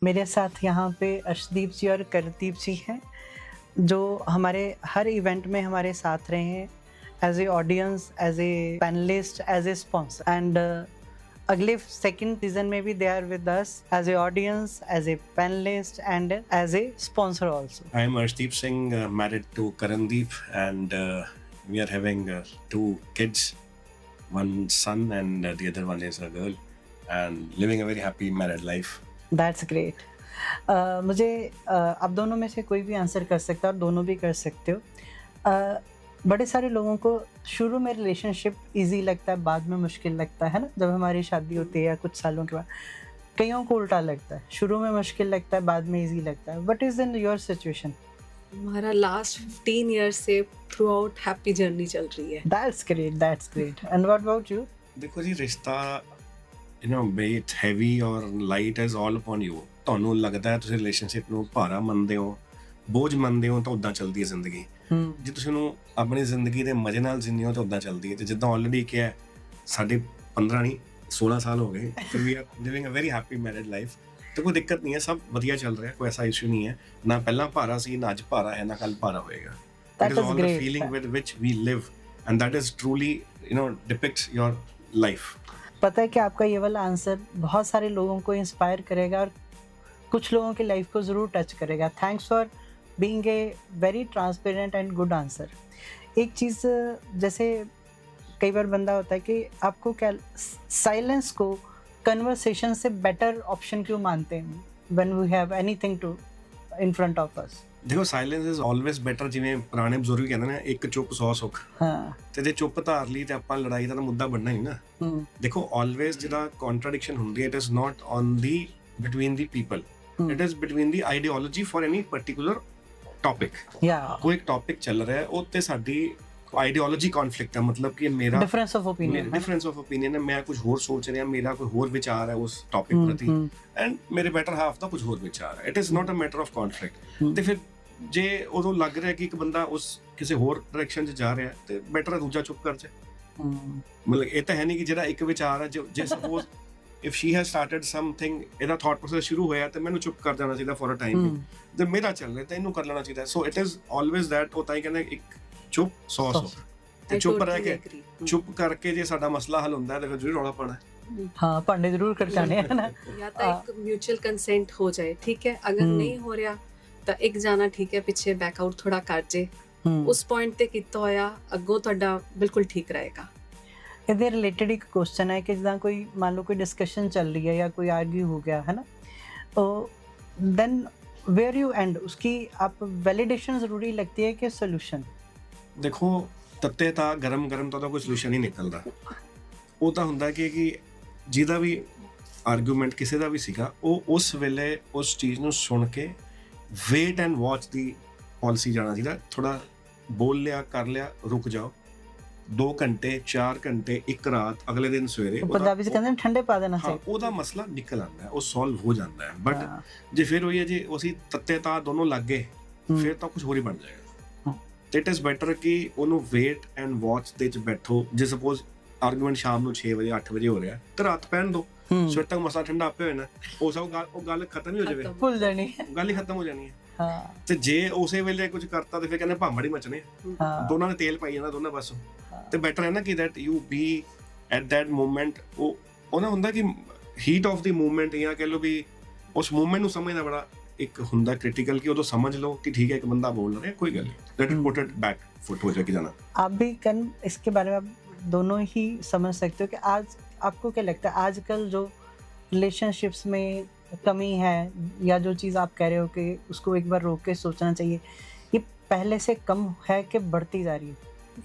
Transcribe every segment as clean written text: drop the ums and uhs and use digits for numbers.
मेरे साथ यहाँ पे अर्शदीप जी और करदीप जी हैं, जो हमारे हर इवेंट में हमारे साथ रहे हैं as a audience, as a panelist, as a sponsor and अगले सेकंड सीजन में भी they are with us as a audience, as a panelist and as a sponsor also. I am Arshdeep Singh, married to Karandeep, and we are having two kids, one son and the other one is a girl, and living a very happy married life. That's great. मुझे आप दोनों में से कोई भी answer कर सकता है और दोनों भी कर सकते हो. बड़े सारे लोगों को शुरू में रिलेशनशिप इजी लगता है, बाद में मुश्किल लगता है ना, जब हमारी शादी होती है या कुछ सालों के बाद. कईयों को उल्टा लगता है, शुरू में मुश्किल लगता है, बाद में इजी लगता है. What is in your situation? हमारा लास्ट 15 ईयर्स से थ्रू आउट हैप्पी जर्नी चल रही है. That's great, that's great. And what about you? देखो जी, रिश्ता be it heavy or light is all upon you. ਤੁਹਾਨੂੰ ਲੱਗਦਾ ਹੈ ਤੁਸੀਂ ਰਿਲੇਸ਼ਨਸ਼ਿਪ ਨੂੰ ਭਾਰਾ ਮੰਨਦੇ ਹੋ, ਬੋਝ ਮੰਨਦੇ ਹੋ, ਤਾਂ ਉਦਾਂ ਚੱਲਦੀ ਹੈ ਜ਼ਿੰਦਗੀ. ਜੇ ਤੁਸੀਂ ਉਹਨੂੰ ਆਪਣੀ ਜ਼ਿੰਦਗੀ ਦੇ ਮਜ਼ੇ ਨਾਲ ਜਿੰਨੀ ਹੋ ਤਾਂ ਉਦਾਂ ਚੱਲਦੀ ਹੈ. ਤੇ ਜਿੱਦਾਂ ਆਲਰੇਡੀ ਕਿਹਾ, ਸਾਡੇ 15 ਨਹੀਂ 16 ਸਾਲ ਹੋ ਗਏ ਤੇ ਵੀ are living a very happy married life. ਤੇ ਕੋਈ ਦਿੱਕਤ ਨਹੀਂ ਹੈ, ਸਭ ਵਧੀਆ ਚੱਲ ਰਿਹਾ, ਕੋਈ ਐਸਾ ਇਸ਼ੂ ਨਹੀਂ ਹੈ. ਨਾ ਪਹਿਲਾਂ ਭਾਰਾ ਸੀ, ਨਾ ਅੱਜ ਭਾਰਾ ਹੈ, ਨਾ ਕੱਲ ਭਾਰਾ ਹੋਏਗਾ. That is all the feeling with which we live, and that is truly depicts your life. पता है कि आपका ये वाला आंसर बहुत सारे लोगों को इंस्पायर करेगा और कुछ लोगों की लाइफ को ज़रूर टच करेगा. Thanks for being a very transparent and good answer. एक चीज़, जैसे कई बार बंदा होता है कि आपको क्या साइलेंस को कन्वर्सेशन से बेटर ऑप्शन क्यों मानते हैं when we have anything to in front of us? ਦੇਖੋ, ਸਾਇਲੈਂਸ ਇਜ਼ ਆਲਵੇਜ਼ ਬੈਟਰ. ਜਿਵੇਂ ਪੁਰਾਣੇ ਬਜ਼ੁਰਗ ਕਹਿੰਦੇ ਨੇ, ਇੱਕ ਚੁੱਪ 100 ਸੁੱਖ. ਹਾਂ. ਤੇ ਜੇ ਚੁੱਪ ਧਾਰ ਲਈ ਤੇ ਆਪਾਂ ਲੜਾਈ ਦਾ ਤਾਂ ਮੁੱਦਾ ਬਣਨਾ ਹੀ ਨਾ. ਦੇਖੋ, ਆਲਵੇਜ਼ ਜਿਹੜਾ ਕੰਟਰਡਿਕਸ਼ਨ ਹੁੰਦੀ ਹੈ, it is not on the between the people, it is between the ideology for any particular topic. ਕੋਈ ਇੱਕ ਟੌਪਿਕ ਚੱਲ ਰਿਹਾ ਹੈ, ਉਹ ਤੇ ਸਾਡੀ ਆਈਡੀਓਲੋਜੀ ਕਨਫਲਿਕਟ ਹੈ. ਮਤਲਬ ਕਿ ਮੇਰਾ डिफरेंस ऑफ ओपिनियन ਹੈ, ਮੈਂ ਕੁਝ ਹੋਰ ਸੋਚ ਰਿਹਾ, ਮੇਰਾ ਕੋਈ ਹੋਰ ਵਿਚਾਰ ਹੈ ਉਸ ਟੌਪਿਕ ਪ੍ਰਤੀ, ਐਂਡ ਮੇਰੇ ਬੈਟਰ ਹਾਫ ਦਾ ਕੁਝ ਹੋਰ ਵਿਚਾਰ ਹੈ. It is not a matter of conflict. ਤੇ ਫਿਰ ਜੇ ਉਦੋਂ ਲੱਗ ਰਿਹਾ ਕਿ ਇੱਕ ਬੰਦਾ ਉਸ ਕਿਸੇ ਹੋਰ ਡਾਇਰੈਕਸ਼ਨ 'ਚ ਜਾ ਰਿਹਾ, ਤੇ ਬੈਟਰ ਹੈ ਦੂਜਾ ਚੁੱਪ ਕਰ ਜਾਏ. ਮਤਲਬ ਇਹ ਤਾਂ ਹੈ ਨਹੀਂ ਕਿ ਜਿਹੜਾ ਇੱਕ ਵਿਚਾਰ ਹੈ, ਜੇ suppose if she has started something, ਇਹਦਾ ਥਾਟ ਪ੍ਰੋਸੈਸ ਸ਼ੁਰੂ ਹੋਇਆ ਤੇ ਮੈਨੂੰ ਚੁੱਪ ਕਰ ਜਾਣਾ ਚਾਹੀਦਾ ਫॉर ਅ ਟਾਈਮ. ਜੇ ਮੇਰਾ ਚੱਲ ਰਿਹਾ ਤਾਂ ਇਹਨੂੰ ਕਰ ਲੈਣਾ ਚਾਹੀਦਾ. So it is always that. ਉਹ ਤਾਂ ਹੀ ਕਹਿੰਦੇ ਇੱਕ ਚੁੱਪ 100 ਸੁੱਖ. ਤੇ ਚੁੱਪ ਰਹਿ ਕੇ, ਚੁੱਪ ਕਰਕੇ ਜੇ ਸਾਡਾ ਮਸਲਾ ਹੱਲ ਹੁੰਦਾ ਤਾਂ ਫਿਰ ਜ਼ਰੂਰ ਰੌਲਾ ਪਾਣਾ. हाँ, ਭਾਂਡੇ ਜ਼ਰੂਰ ਖੜਕਾਣੇ ਹੈ ਨਾ. ਜਾਂ ਤਾਂ ਇੱਕ ਮਿਊਚੁਅਲ ਕੰਸੈਂਟ ਹੋ ਜਾਏ, ਠੀਕ ਹੈ. ਅਗਰ ਨਹੀਂ ਹੋ ਰਿਹਾ ਤਾਂ ਇੱਕ ਜਾਣਾ ਠੀਕ ਹੈ, ਪਿੱਛੇ ਬੈਕ ਆਊਟ ਥੋੜਾ ਕਰ ਜੇ, ਉਸ ਪੁਆਇੰਟ ਤੇ ਕੀਤਾ ਹੋਇਆ ਅੱਗੋਂ ਤੁਹਾਡਾ ਬਿਲਕੁਲ ਠੀਕ ਰਹੇਗਾ. ਇਹਦੇ ਰਿਲੇਟਡ ਇੱਕ ਕੁਐਸਚਨ ਹੈ ਕਿ ਜਿੱਦਾਂ ਕੋਈ ਮੰਨ ਲਓ ਕੋਈ ਡਿਸਕਸ਼ਨ ਚੱਲ ਰਹੀ ਹੈ ਜਾਂ ਕੋਈ ਆਰਗਿਊ ਹੋ ਗਿਆ ਹੈ ਨਾ, तो देन वेयर यू एंड उसकी आप वैलिडेशन ज़रूरी लगती है कि सोल्यूशन? ਦੇਖੋ, ਤੱਤੇ ਤਾਂ ਗਰਮ ਤਾਂ ਕੋਈ ਸੋਲੂਸ਼ਨ ਹੀ ਨਿਕਲਦਾ. ਉਹ ਤਾਂ ਹੁੰਦਾ ਕਿ ਜਿਹਦਾ ਵੀ ਆਰਗੂਮੈਂਟ ਕਿਸੇ ਦਾ ਵੀ ਸੀਗਾ, ਉਹ ਉਸ ਵੇਲੇ ਉਸ ਚੀਜ਼ ਨੂੰ ਸੁਣ ਕੇ wait and watch the policy ਜਾਣਾ ਚਾਹੀਦਾ. ਥੋੜਾ ਬੋਲ ਲਿਆ, ਕਰ ਲਿਆ, ਰੁਕ ਜਾਓ. 2 ਘੰਟੇ 4 ਘੰਟੇ, ਇੱਕ ਰਾਤ, ਅਗਲੇ ਦਿਨ ਸਵੇਰੇ ਪੰਜਾਬੀ ਚ ਕਹਿੰਦੇ ਨੇ ਠੰਡੇ ਪਾ ਦੇਣਾ ਚਾਹੀਦਾ. ਉਹਦਾ ਮਸਲਾ ਨਿਕਲ ਆਉਂਦਾ ਹੈ, ਉਹ ਸੋਲਵ ਹੋ ਜਾਂਦਾ ਹੈ. ਬਟ ਜੇ ਫਿਰ ਉਹੀ ਹੈ, ਜੇ ਅਸੀਂ ਤੱਤੇ ਤਾਂ ਦੋਨੋਂ ਲੱਗ ਗਏ, ਫਿਰ ਤਾਂ ਕੁਝ ਹੋਰ ਹੀ ਬਣ ਜਾਏਗਾ. ਤੇ ਇਟ ਇਜ਼ ਬੈਟਰ ਕਿ ਉਹਨੂੰ ਵੇਟ ਐਂਡ ਵਾਚ ਦੇ ਚ ਬੈਠੋ. ਜੇ ਸਪੋਜ਼ ਆਰਗੂਮੈਂਟ ਸ਼ਾਮ ਨੂੰ 6 ਵਜੇ 8 ਵਜੇ ਹੋ ਰਿਹਾ, ਤੇ ਰਾਤ ਪੈਣ ਦੋ, ਸਵੇਰ ਤੱਕ ਮਸਲਾ ਠੰਡਾ ਆਪੇ ਹੋਣਾ. ਉਹ ਗੱਲ ਖਤਮ ਹੀ ਹੋ ਜਾਵੇ, ਭੁੱਲ ਜਾਣੀ, ਗੱਲ ਹੀ ਖਤਮ ਹੋ ਜਾਣੀ ਹੈ. ਤੇ ਜੇ ਉਸੇ ਵੇਲੇ ਕੁਝ ਕਰਤਾ ਤੇ ਫਿਰ ਕਹਿੰਦੇ ਭਾਂਬੜ ਹੀ ਮਚਣੇ. ਦੋਨਾਂ ਨੇ ਤੇਲ ਪਾਈ ਜਾਣਾ ਦੋਨਾਂ ਪਾਸੋਂ. ਤੇ ਬੈਟਰ ਹੈ ਨਾ ਕਿ that you be at that moment. ਉਹ ਨਾ ਹੁੰਦਾ ਕਿ ਹੀਟ ਆਫ ਦੀ ਮੂਵਮੈਂਟ, ਜਾਂ ਕਹਿ ਲਓ ਵੀ ਉਸ ਮੂਵਮੈਂਟ ਨੂੰ ਸਮਝਣਾ ਬੜਾ ਇੱਕ ਹੁੰਦਾ ਕ੍ਰਿਟੀਕਲ, ਕਿ ਉਦੋਂ ਸਮਝ ਲਓ कि ठीक है एक बंदा बोल रहा है, कोई गल नहीं, let it put it back foot हो जाके जाना. आप भी इसके बारे में आप दोनों ही समझ सकते हो कि आज आपको क्या लगता है आजकल जो रिलेशनशिप्स में कमी है, या जो चीज़ आप कह रहे हो कि उसको एक बार रोक के सोचना चाहिए, ये पहले से कम है कि बढ़ती जा रही है?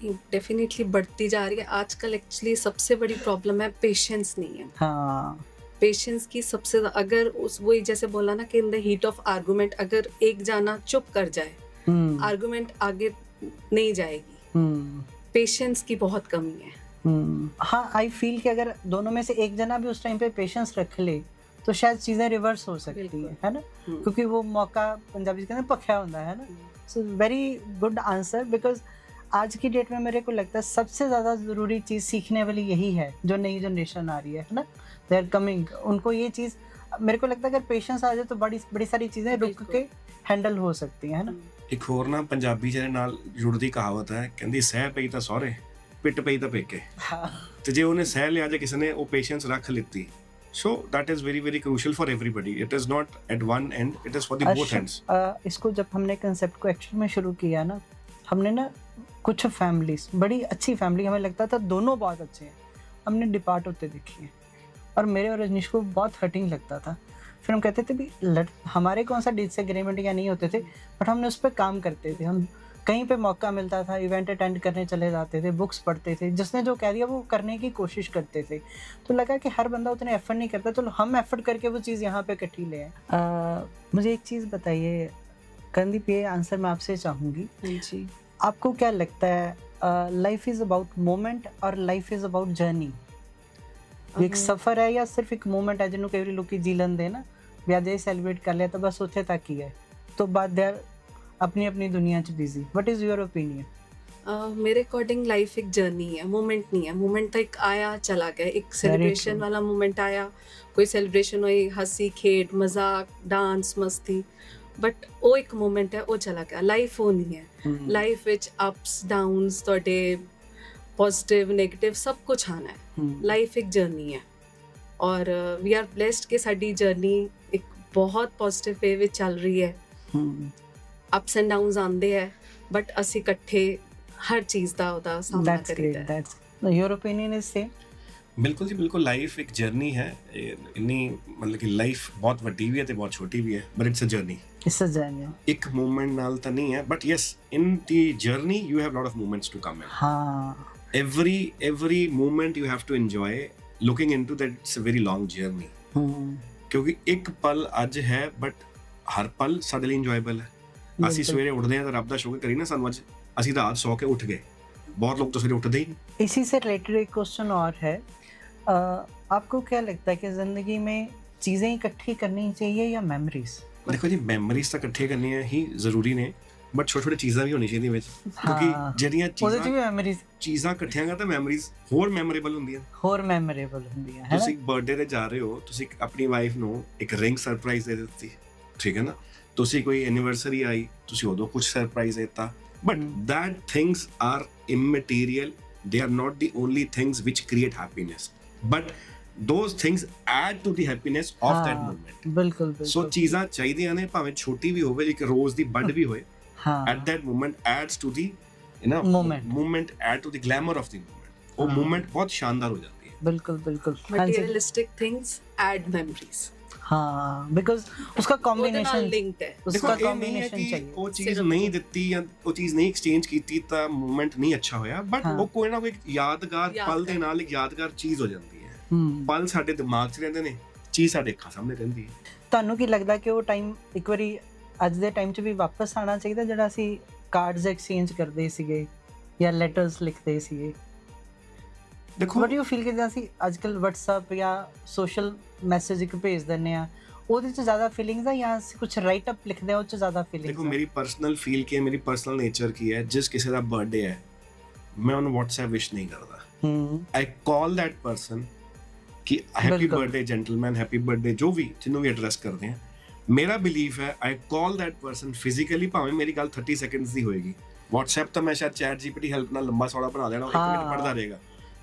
डेफिनेटली बढ़ती जा रही है. आजकल एक्चुअली सबसे बड़ी प्रॉब्लम है पेशेंस नहीं है. हाँ, पेशेंस की सबसे अगर उस वही जैसे बोला ना कि in the heat of argument अगर एक जाना चुप कर जाए, आर्गुमेंट आगे नहीं जाएगी. पेशेंस की बहुत कमी है. हाँ, आई फील कि अगर दोनों में से एक जना भी उस टाइम पे पेशेंस रख ले तो शायद चीज़ें रिवर्स हो सकती है ना. क्योंकि वो मौका पंजाबी कहते हैं पक्या होता है ना. So very good answer, because आज की डेट में मेरे को लगता है सबसे ज़्यादा ज़रूरी चीज़ सीखने वाली यही है. जो नई जनरेशन आ रही है ना, दे आर कमिंग, उनको ये चीज़ मेरे को लगता है अगर पेशेंस आ जाए तो बड़ी बड़ी सारी चीजें रुक बिल्कुल। के हैंडल हो सकती हैं, है ना। ਇੱਕ ਹੋਰ ਨਾ ਪੰਜਾਬੀ ਜਿਹਦੇ ਨਾਲ ਜੁੜਦੀ ਕਹਾਵਤ ਹੈ, ਕਹਿੰਦੀ ਸਹਿ ਪਈ ਤਾਂ ਸਹੁਰੇ, ਪਿੱਟ ਪਈ ਤਾਂ ਪੇਕੇ। हाँ ਤੇ ਜੇ ਉਹਨੇ ਸਹਿ ਲਿਆ, ਜੇ ਕਿਸੇ ਨੇ ਉਹ ਪੇਸ਼ੈਂਸ ਰੱਖ ਲਿੱਤੀ, so that is very very crucial for everybody. It is not at one end, it is for the both ends. इसको जब हमने कंसेप्ट को एक्चुअल में शुरू किया ना, हमने ना कुछ फैमिलीज, बड़ी अच्छी फैमिली, हमें लगता था दोनों बहुत अच्छे हैं, हमने डिपार्ट होते देखे हैं और मेरे और रजनीश को बहुत हर्टिंग लगता था। फिर हम कहते थे भी हमारे कौन सा डिसएग्रीमेंट या नहीं होते थे, बट हमने उस पर काम करते थे। हम कहीं पे मौका मिलता था इवेंट अटेंड करने चले जाते थे, बुक्स पढ़ते थे, जिसने जो कह दिया वो करने की कोशिश करते थे। तो लगा कि हर बंदा उतने एफर्ट नहीं करता, तो हम एफर्ट करके वो चीज़ यहाँ पे इकट्ठी ले आए। मुझे एक चीज़ बताइए कंदीप, ये आंसर मैं आपसे चाहूँगी, हाँ जी। आपको क्या लगता है लाइफ इज़ अबाउट मोमेंट और लाइफ इज़ अबाउट जर्नी? एक सफ़र है या सिर्फ एक मोमेंट है जिन्हों कई बार लोग जी लेंदे ना भी अज सैलीब्रेट कर लिया तो बस उत्थे तक ही है, तो बाद दे अपनी अपनी दुनिया च busy. What is your opinion? मेरे अकॉर्डिंग लाइफ एक जर्नी है, मोमेंट नहीं है। मोमेंट तो एक आया चला गया, एक सेलिब्रेशन true. वाला मोमेंट आया, कोई सेलिब्रेशन हुई, हंसी खेड मजाक डांस मस्ती, बट वो एक मोमेंट है, वो चला गया। लाइफ वो नहीं है। लाइफ विच अप्स डाउन्स ਤੁਹਾਡੇ पॉजिटिव नेगेटिव सब कुछ आना है। लाइफ एक जर्नी है और वी आर ब्लेस्ड कि साडी जर्नी एक बहुत पॉजिटिव वे विच चल रही है। अप्स एंड डाउन्स आंदे है बट ਅਸੀਂ ਇਕੱਠੇ हर चीज़ ਦਾ ਉਹਦਾ ਸਾਹਮਣਾ That's ਕਰੀਦਾ great. ਹੈ। That's your opinion is same? ਬਿਲਕੁਲ ਜੀ ਬਿਲकुल, ਲਾਈਫ ਇੱਕ ਜਰਨੀ ਹੈ। ਇੰਨੀ ਮਤਲਬ ਕਿ ਲਾਈਫ ਬਹੁਤ ਵੱਡੀ ਵੀ ਹੈ ਤੇ ਬਹੁਤ ਛੋਟੀ ਵੀ ਹੈ, but it's a journey. It's a journey. ਇੱਕ ਮੂਵਮੈਂਟ ਨਾਲ ਤਾਂ ਨਹੀਂ ਹੈ, but yes in the journey you have lot of movements to come in. हाँ every moment you have to enjoy looking into that it's a very long journey, ਕਿਉਂਕਿ ਇੱਕ ਪਲ ਅੱਜ ਹੈ ਬਟ ਹਰ ਪਲ ਸਾਡੇ ਲਈ ਇੰਜੋਏਬਲ ਹੈ। ਅਸੀਂ ਸਵੇਰੇ ਉੱਠਦੇ ਹਾਂ ਤਾਂ ਰੱਬ ਦਾ ਸ਼ੁਕਰ ਕਰੀ ਨਾ, ਸਾਨੂੰ ਅੱਜ ਅਸੀਂ ਰਾਤ ਸੌ ਕੇ ਉੱਠ ਗਏ। बहुत लोग तो सवेरे उठते ही नहीं। इसी से रिलेटेड एक क्वेश्चन और है, आपको क्या लगता है कि ज़िंदगी में चीज़ें इकट्ठी करनी चाहिए या मेमोरीज? देखो जी, ਮੈਮਰੀਜ਼ ਤਾਂ ਇਕੱਠੀਆਂ ਕਰਨੀਆਂ ਹੀ ਜ਼ਰੂਰੀ ਨੇ, ਬਟ ਛੋਟੇ ਛੋਟੇ ਚੀਜ਼ਾਂ ਵੀ ਹੋਣੀ ਚਾਹੀਦੀਆਂ ਵਿੱਚ, ਕਿਉਂਕਿ ਜਿਹੜੀਆਂ ਉਹਦੇ 'ਚ ਵੀ ਮੈਮੋਰੀਜ਼ ਚੀਜ਼ਾਂ ਇਕੱਠੀਆਂ ਕਰ ਤਾਂ ਮੈਮਰੀਜ਼ ਹੋਰ ਮੈਮੋਰੇਬਲ ਹੁੰਦੀਆਂ। ਹੋਰ ਮੈਮੋਰੇਬਲ ਹੁੰਦੀਆਂ ਹੈ। ਤੁਸੀਂ ਬਰਥਡੇ ਤੇ ਜਾ ਰਹੇ ਹੋ, ਤੁਸੀਂ ਆਪਣੀ ਵਾਈਫ ਨੂੰ ਇੱਕ ਰਿੰਗ ਸਰਪ੍ਰਾਈਜ਼ ਦੇ ਦਿੱਤੀ, ਠੀਕ ਹੈ ਨਾ। ਤੁਸੀਂ ਕੋਈ ਐਨੀਵਰਸਰੀ ਆਈ, ਤੁਸੀਂ ਉਦੋਂ ਕੁਝ ਸਰਪ੍ਰਾਈਜ਼ ਦਿੱਤਾ, but that things are immaterial. They are not the only things which create happiness, but those things add to the happiness of that moment. ਬਿਲਕੁਲ So ਚੀਜ਼ਾਂ ਚਾਹੀਦੀਆਂ ਨੇ, ਭਾਵੇਂ ਛੋਟੀ ਵੀ ਹੋਵੇ, ਇੱਕ ਰੋਜ਼ ਦੀ ਬਡ ਵੀ ਹੋਏ, ਹਾਂ at that moment adds to the moment add to the glamour of the moment. ਉਹ moment ਬਹੁਤ ਸ਼ਾਨਦਾਰ ਹੋ ਜਾਂਦੀ ਹੈ। ਬਿਲकुल ਬਿਲकुल Materialistic things add memories. हाँ बिकॉज उसका कॉम्बिनेशन लिंक्ड है। उसका देखो, ਇਹ ਨਹੀਂ ਹੈ कॉम्बिनेशन ਕਿ चाहिए। ਉਹ ਚੀਜ਼ ਨਹੀਂ ਦਿੱਤੀ ਜਾਂ ਉਹ ਚੀਜ਼ ਨਹੀਂ ਐਕਸਚੇਂਜ ਕੀਤੀ ਤਾਂ ਮੂਵਮੈਂਟ ਨਹੀਂ ਅੱਛਾ ਹੋਇਆ, ਬਟ ਹਾਂ। ਉਹ ਕੋਈ ਨਾ ਕੋਈ ਯਾਦਗਾਰ ਪਲ ਦੇ ਨਾਲ ਇੱਕ ਯਾਦਗਾਰ ਚੀਜ਼ ਹੋ ਜਾਂਦੀ ਹੈ। ਪਲ ਸਾਡੇ ਦਿਮਾਗ 'ਚ ਰਹਿੰਦੇ ਨੇ, ਚੀਜ਼ ਸਾਡੇ ਅੱਖਾਂ ਸਾਹਮਣੇ ਰਹਿੰਦੀ ਹੈ। ਤੁਹਾਨੂੰ ਕੀ ਲੱਗਦਾ ਕਿ ਉਹ ਟਾਈਮ ਇੱਕ ਵਾਰੀ ਅੱਜ ਦੇ ਟਾਈਮ 'ਚ ਵੀ ਵਾਪਸ ਆਉਣਾ ਚਾਹੀਦਾ, ਜਿਹੜਾ ਅਸੀਂ ਕਾਰਡਸ ਐਕਸਚੇਂਜ ਕਰਦੇ ਸੀਗੇ ਜਾਂ ਲੈਟਰਸ ਲਿਖਦੇ ਸੀਗੇ? ਦੇਖੋ, ਵਟ ਯੂ ਫੀਲ ਕਿ ਅਸੀਂ ਅੱਜ ਕੱਲ੍ਹ WhatsApp ਜਾਂ ਸੋਸ਼ਲ ਮੈਸੇਜ ਇੱਕ ਭੇਜ ਦਿੰਦੇ ਆ, ਉਹਦੇ 'ਚ ਜ਼ਿਆਦਾ ਫੀਲਿੰਗਸ ਆ ਜਾਂ ਅਸੀਂ ਕੁਝ ਰਾਈਟ ਅਪ ਲਿਖਦੇ ਆ ਉਹ 'ਚ ਜ਼ਿਆਦਾ ਫੀਲਿੰਗਸ? ਦੇਖੋ ਮੇਰੀ ਪਰਸਨਲ ਫੀਲ ਕੀ ਹੈ, ਮੇਰੀ ਪਰਸਨਲ ਨੇਚਰ ਕੀ ਹੈ, ਜਿਸ ਕਿਸੇ ਦਾ ਬਰਥਡੇ ਹੈ ਮੈਂ ਉਹਨੂੰ WhatsApp ਵਿਸ਼ ਨਹੀਂ ਕਰਦਾ। ਆਈ ਕਾਲ ਦੈਟ ਪਰਸਨ ਕਿ happy birthday gentleman, happy birthday, ਜੋ ਵੀ ਜਿਹਨੂੰ ਵੀ ਐਡਰੈਸ ਕਰਦੇ ਆ। ਮੇਰਾ ਬਿਲੀਫ ਹੈ ਆਈ ਕਾਲ ਦੈਟ ਪਰਸਨ ਫਿਜ਼ੀਕਲੀ, ਭਾਵੇਂ ਮੇਰੀ ਗੱਲ 30 ਸੈਕਿੰਡਸ ਦੀ ਹੋਏਗੀ। WhatsApp ਤਾਂ ਮੈਂ ਸ਼ਾਇਦ ChatGPT ਹੈਲਪ ਨਾਲ ਲੰਬਾ ਸੌੜਾ ਬਣਾ ਦੇਣਾ, 1 ਮਿੰਟ ਪੜਦਾ ਰਹੇਗਾ,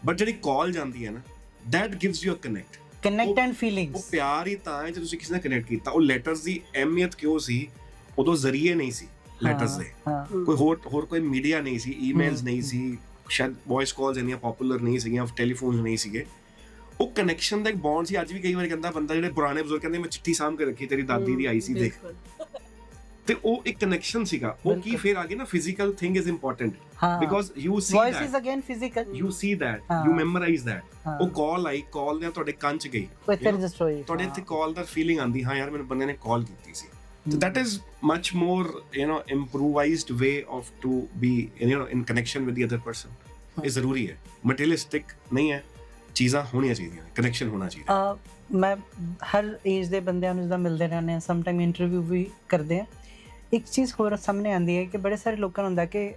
ਬਟ ਜਿਹੜੀ ਕਾਲ ਜਾਂਦੀ ਹੈ ਨਾ, that gives you a connect and feelings. ਉਹ ਪਿਆਰ ਹੀ ਤਾਂ ਹੈ ਜੇ ਤੁਸੀਂ ਕਿਸੇ ਨਾਲ ਕਨੈਕਟ ਕੀਤਾ। ਉਹ ਲੈਟਰਸ ਦੀ ਅਹਿਮੀਅਤ ਕਿਉਂ ਸੀ? ਉਦੋਂ ਜ਼ਰੀਏ ਨਹੀਂ ਸੀ ਲੈਟਰਸ ਦੇ, ਕੋਈ ਹੋਰ ਕੋਈ ਮੀਡੀਆ ਨਹੀਂ ਸੀ, ਈਮੇਲਸ ਨਹੀਂ ਸੀ, ਸ਼ਾਇਦ ਵੌਇਸ ਕਾਲਸ ਇੰਨੀਆਂ ਪਪੂਲਰ ਨਹੀਂ ਸੀਗੀਆਂ, ਟੈਲੀਫੋਨ ਨਹੀਂ ਸੀਗੇ। ਉਹ ਕਨੈਕਸ਼ਨ ਦਾ ਇੱਕ ਬੌਂਡ ਸੀ। ਅੱਜ ਵੀ ਕਈ ਵਾਰ ਕਹਿੰਦਾ ਬੰਦਾ, ਜਿਹੜੇ ਪੁਰਾਣੇ ਬਜ਼ੁਰਗ ਕਹਿੰਦੇ ਮੈਂ ਚਿੱਠੀ ਸਾਂਭ ਕੇ ਰੱਖੀ, ਤੇਰੀ ਦਾਦੀ ਦੀ ਆਈ ਸੀ ਦੇਖ, ਤੇ ਉਹ ਇੱਕ ਕਨੈਕਸ਼ਨ ਸੀਗਾ। ਉਹ ਕੀ ਫਿਰ ਆ ਗਿਆ ਨਾ, physical thing is important because you see voice is again physical, you see that, you memorise that. ਉਹ ਕਾਲ ਆਈ, ਕਾਲ ਨੇ ਤੁਹਾਡੇ ਕੰਨ 'ਚ ਗਈ, ਤੁਹਾਡੇ ਇੱਥੇ ਕਾਲ ਦਾ ਫੀਲਿੰਗ ਆਉਂਦੀ, ਹਾਂ ਯਾਰ ਮੈਨੂੰ ਬੰਦੇ ਨੇ ਕਾਲ ਕੀਤੀ ਸੀ। So that is much more, improvised way of to be, in connection with the other person. ਇਹ ਜ਼ਰੂਰੀ ਹੈ, ਮਟੀਰੀਅਲਿਸਟਿਕ ਨਹੀਂ ਹੈ, ਚੀਜ਼ਾਂ ਹੋਣੀਆਂ ਚਾਹੀਦੀਆਂ, ਕਨੈਕਸ਼ਨ ਹੋਣਾ ਚਾਹੀਦਾ। ਮੈਂ ਹਰ ਏਜ ਦੇ ਬੰਦਿਆਂ ਨੂੰ ਜਿੱਦਾਂ ਮਿਲਦੇ ਰਹਿੰਦੇ ਹਾਂ, ਸਮ ਟਾਈਮ ਇੰਟਰਵਿਊ ਵੀ ਕਰਦੇ ਹਾਂ। ਇੱਕ ਚੀਜ਼ ਹੋਰ ਸਾਹਮਣੇ ਆਉਂਦੀ ਹੈ ਕਿ ਬੜੇ ਸਾਰੇ ਲੋਕਾਂ ਨੂੰ ਹੁੰਦਾ ਕਿ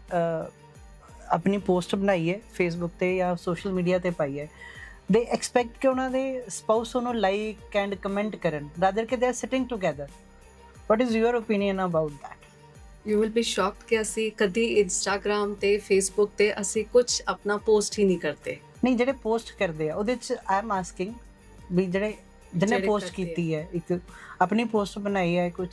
ਆਪਣੀ ਪੋਸਟ ਬਣਾਈ ਹੈ ਫੇਸਬੁੱਕ ਤੇ ਜਾਂ ਸੋਸ਼ਲ ਮੀਡੀਆ ਤੇ ਪਾਈ ਹੈ, ਦੇ ਐਕਸਪੈਕਟ ਕਿ ਉਹਨਾਂ ਦੇ ਸਪਾਊਸ ਉਹਨੂੰ ਲਾਈਕ ਐਂਡ ਕਮੈਂਟ ਕਰਨ ਰਾਦਰ ਕਿ they are sitting together. What is your opinion about that? You will be shocked ਕਿ ਅਸੀਂ ਕਦੀ ਇੰਸਟਾਗ੍ਰਾਮ ਤੇ ਫੇਸਬੁੱਕ ਤੇ ਅਸੀਂ ਕੁਝ ਆਪਣਾ ਪੋਸਟ ਹੀ ਨਹੀਂ ਕਰਦੇ। ਨਹੀਂ, ਜਿਹੜੇ ਪੋਸਟ ਕਰਦੇ ਆ ਉਹਦੇ ਚ ਆਈ ਐਮ ਆਸਕਿੰਗ ਵੀ ਜਿਹਨੇ ਜਿਹੜੇ ਪੋਸਟ ਕਰਦੇ ਕੀਤੀ ਹੈ, ਇੱਕ ਆਪਣੀ ਪੋਸਟ ਬਣਾਈ ਹੈ ਕੁਝ,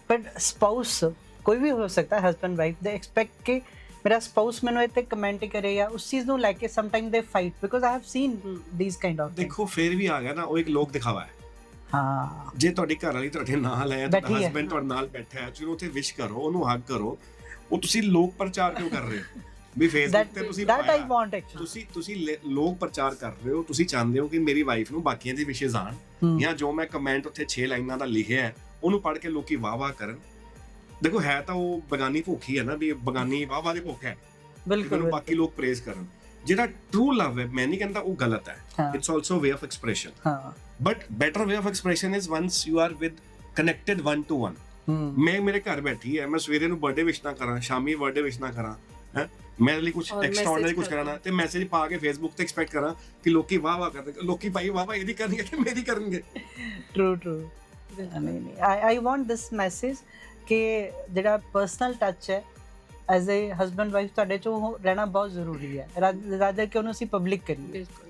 ਬਟ ਸਪਾਊਸ ਕੋਈ ਵੀ ਹੋ ਸਕਦਾ ਹਸਬੈਂਡ ਵਾਈਫ ਦੇ ਐਕਸਪੈਕਟ ਕਿ ਮੇਰਾ ਸਪਾਊਸ ਮੈਨੂੰ ਇੱਥੇ ਕਮੈਂਟ ਕਰੇ ਜਾਂ ਉਸ ਚੀਜ਼ ਨੂੰ ਲੈ ਕੇ ਸਮਟਾਈਮ ਦੇ fight because I have seen these kind of ਦੇਖੋ ਫਿਰ ਵੀ ਆ ਗਿਆ ਨਾ, ਉਹ ਇੱਕ ਲੋਕ ਦਿਖਾਵਾ ਹੈ। ਹਾਂ, ਜੇ ਤੁਹਾਡੀ ਘਰ ਵਾਲੀ ਤੁਹਾਡੇ ਨਾਲ ਹੈ, ਬੈਠੀ ਤੁਹਾਡਾ ਹੈ। ਹਸਬੈਂਡ ਤੁਹਾਡੇ ਨਾਲ ਬੈਠਾ ਹੈ, ਚਲੋ ਉੱਥੇ ਵਿਸ਼ ਕਰੋ, ਉਹਨੂੰ ਹੱਗ ਕਰੋ। ਉਹ ਤੁਸੀਂ ਲੋਕ ਪ੍ਰਚਾਰ ਕਿਉਂ ਕਰ ਰਹੇ ਹੋ ਵੀ ਫੇਸਬੁੱਕ ਤੇ ਤੁਸੀਂ that I ਪਾਇਆ। want actually ਤੁਸੀਂ ਲੋਕ ਪ੍ਰਚਾਰ ਕਰ ਰਹੇ ਹੋ, ਤੁਸੀਂ ਚਾਹੁੰਦੇ ਹੋ ਕਿ ਮੇਰੀ ਵਾਈਫ ਨੂੰ ਬਾਕੀਆਂ ਦੇ ਵਿਸ਼ੇਜ਼ ਆਣ, ਜਾਂ ਜੋ ਮੈਂ ਕਮੈਂਟ ਉੱਥੇ 6 ਲਾਈਨਾਂ ਦਾ ਲਿਖਿਆ ਹੈ ਉਹਨੂੰ ਪੜ੍ਹ ਕੇ ਲੋਕੀ ਵਾਹ-ਵਾਹ ਕਰਨ। ਦੇਖੋ ਹੈ ਤਾਂ ਉਹ ਬਗਾਨੀ ਭੁੱਖ ਹੀ ਹੈ ਨਾ, ਵੀ ਬਗਾਨੀ ਵਾਹ-ਵਾਹ ਦੀ ਭੁੱਖ ਹੈ, ਬਿਲਕੁਲ ਬਾਕੀ ਲੋਕ ਪ੍ਰੇਜ਼ ਕਰਨ। ਜਿਹੜਾ ਟਰੂ ਲਵ ਹੈ, ਮੈਂ ਨਹੀਂ ਕਹਿੰਦਾ ਉਹ ਗਲਤ ਹੈ, it's also way of expression, ਹਾਂ but better way of expression is once you are with connected 1 to 1। ਮੈਂ ਮੇਰੇ ਘਰ ਬੈਠੀ ਹੈ, ਮੈਂ ਸਵੇਰੇ ਨੂੰ ਬਰਥਡੇ ਵਿਸ਼ ਨਾ ਕਰਾਂ, ਸ਼ਾਮੀ ਬਰਥਡੇ ਵਿਸ਼ ਨਾ ਕਰਾਂ, ਹੈ ਮੇਰੇ ਲਈ ਕੁਝ ਐਕਸਟਰਾਆਰਡੀਨਰੀ ਕੁਝ ਕਰਾਣਾ ਤੇ ਮੈਸੇਜ ਪਾ ਕੇ ਫੇਸਬੁੱਕ ਤੇ ਐਕਸਪੈਕਟ ਕਰਾਂ ਕਿ ਲੋਕੀ ਵਾਹ-ਵਾਹ ਕਰਦੇ। ਲੋਕੀ ਭਾਈ ਵਾਹ-ਵਾਹ ਇਹਦੀ ਕਰਨਗੇ ਕਿ ਮੇਰੀ ਕਰਨਗੇ? ਟਰੂ ਨਹੀਂ ਆਈ ਵਾਂਟ ਦਿਸ ਮੈਸੇਜ ਕਿ ਜਿਹੜਾ ਪਰਸਨਲ ਟੱਚ ਹੈ ਐਜ਼ ਅ ਹਸਬੈਂਡ ਵਾਈਫ ਤੁਹਾਡੇ 'ਚ ਉਹ ਰਹਿਣਾ ਬਹੁਤ ਜ਼ਰੂਰੀ ਹੈ ਰਾਦਰ ਕਿ ਉਹਨੂੰ ਅਸੀਂ ਪਬਲਿਕ ਕਰੀਏ। ਬਿਲਕੁਲ